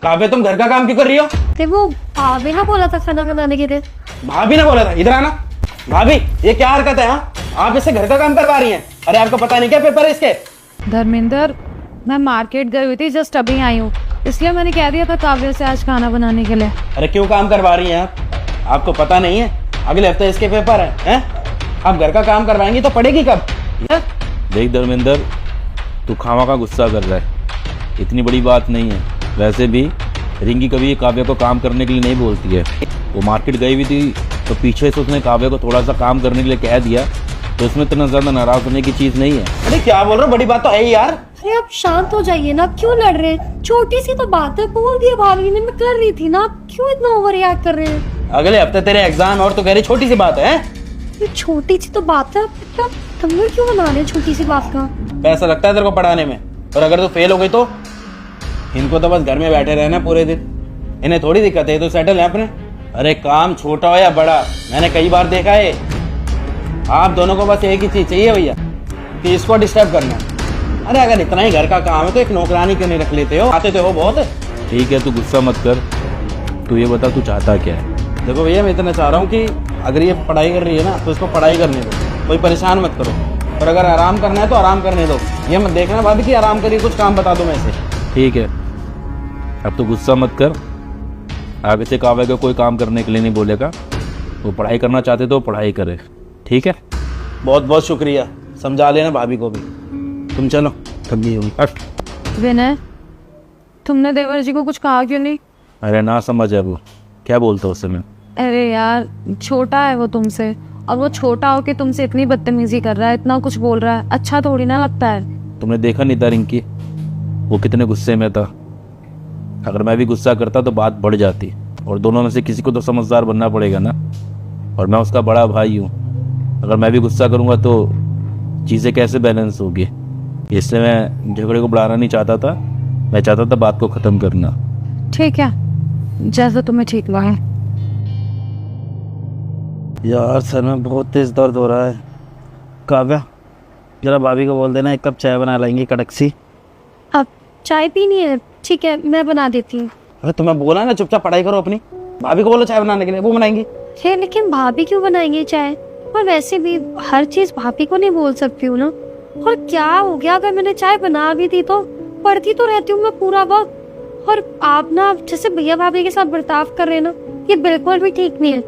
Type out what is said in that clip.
काव्या तुम घर का काम क्यों कर रही हो? ते वो भाभी ना बोला था खाना बनाने के लिए। भाभी ने बोला था, इधर आना। भाभी ये क्या हरकत है? हाँ, आप इससे घर का काम करवा रही हैं। अरे आपको पता नहीं क्या पेपर है इसके? धर्मेंद्र, मैं मार्केट गई हुई थी, जस्ट अभी आई हूँ, इसलिए मैंने कह दिया था काव्या से आज खाना बनाने के लिए। अरे क्यों काम करवा रही हैं आप? आपको पता नहीं है अगले हफ्ते इसके पेपर हैं? आप घर का काम करवाएंगी तो पढ़ेगी कब? देख धर्मेंद्र, तू खामा का गुस्सा कर रहा है, इतनी बड़ी बात नहीं है। वैसे भी रिंकी कभी काव्या को काम करने के लिए नहीं बोलती है। वो मार्केट गई हुई थी तो पीछे से उसने काव्या को थोड़ा सा काम करने के लिए कह दिया, तो इसमें इतना ज़्यादा नाराज होने की चीज़ नहीं है। अरे क्या बोल रहे हो, बड़ी बात तो है ही यार। अरे आप शांत हो जाइए ना, क्यों लड़ रहे हैं? छोटी सी तो बात है, बोल दिया भाभी ने, मैं कर रही थी ना, आप क्यों इतना ओवर रिएक्ट कर रहे हैं? अगले हफ्ते तेरे एग्जाम और तो कह रही छोटी सी बात है? ये छोटी सी तो बात है, मतलब तुम लोग क्यों बना रहे हैं छोटी सी बात का? पैसा लगता है तेरे को पढ़ाने में, और अगर तू फेल हो गई तो? इनको तो बस घर में बैठे रहना पूरे दिन, इन्हें थोड़ी दिक्कत है, तो सेटल है अपने। अरे काम छोटा हो या बड़ा, मैंने कई बार देखा है, आप दोनों को बस एक ही चीज चाहिए भैया, कि इसको डिस्टर्ब करना। अरे अगर इतना ही घर का काम है तो एक नौकरानी क्यों नहीं रख लेते हो? आते तो हो बहुत है। ठीक है, तू गुस्सा मत कर, तू ये बता तू चाहता क्या है? देखो भैया, मैं इतना चाह रहा हूँ कि अगर ये पढ़ाई कर रही है ना तो इसको पढ़ाई करने दो, कोई परेशान मत करो। और अगर आराम करना है तो आराम करने दो, ये मत देखना भाभी कि आराम करिए, कुछ काम बता दो मैं से। ठीक है, अब तो गुस्सा मत कर, आगे से काव्या को कोई काम करने के लिए नहीं बोलेगा। वो पढ़ाई करना चाहते तो पढ़ाई करे, ठीक है? बहुत बहुत शुक्रिया, समझा लेना भाभी को भी। तुम चलो, थक गई होगी। विनय, तुमने देवर जी को कुछ कहा क्यों नहीं? अरे ना समझ है वो, क्या बोलता उससे मैं? अरे यार, छोटा है वो तुमसे, और वो छोटा होके तुमसे इतनी बदतमीजी कर रहा है, इतना कुछ बोल रहा है, अच्छा थोड़ी ना लगता है। तुमने देखा नहीं था रिंकी, वो कितने गुस्से में था। अगर मैं भी गुस्सा करता तो बात बढ़ जाती, और दोनों में से किसी को तो समझदार बनना पड़ेगा ना, और मैं उसका बड़ा भाई हूँ। अगर मैं भी गुस्सा करूँगा तो चीज़ें कैसे बैलेंस होगी? इसलिए मैं झगड़े को बढ़ाना नहीं चाहता था, मैं चाहता था बात को ख़त्म करना। ठीक है, जैसा तुम्हें ठीक लगे। यार सर में बहुत तेज दर्द हो रहा है। काव्या, जरा भाभी को बोल देना एक कप चाय बना लाएंगी, कड़क सी। अब चाय पीनी है? ठीक है, मैं बना देती हूँ। अरे तुम्हें बोला ना चुपचाप पढ़ाई करो अपनी, भाभी को बोलो चाय बनाने के लिए, वो बनाएंगी। है, लेकिन भाभी क्यों बनाएंगे चाय? और वैसे भी हर चीज भाभी को नहीं बोल सकती हूँ ना। और क्या हो गया, अगर मैंने चाय बना भी दी तो पढ़ती तो रहती हूँ मैं पूरा वक्त। और आप ना जैसे भैया भाभी के साथ बर्ताव कर रहे हैं ना, ये बिल्कुल भी ठीक नहीं है।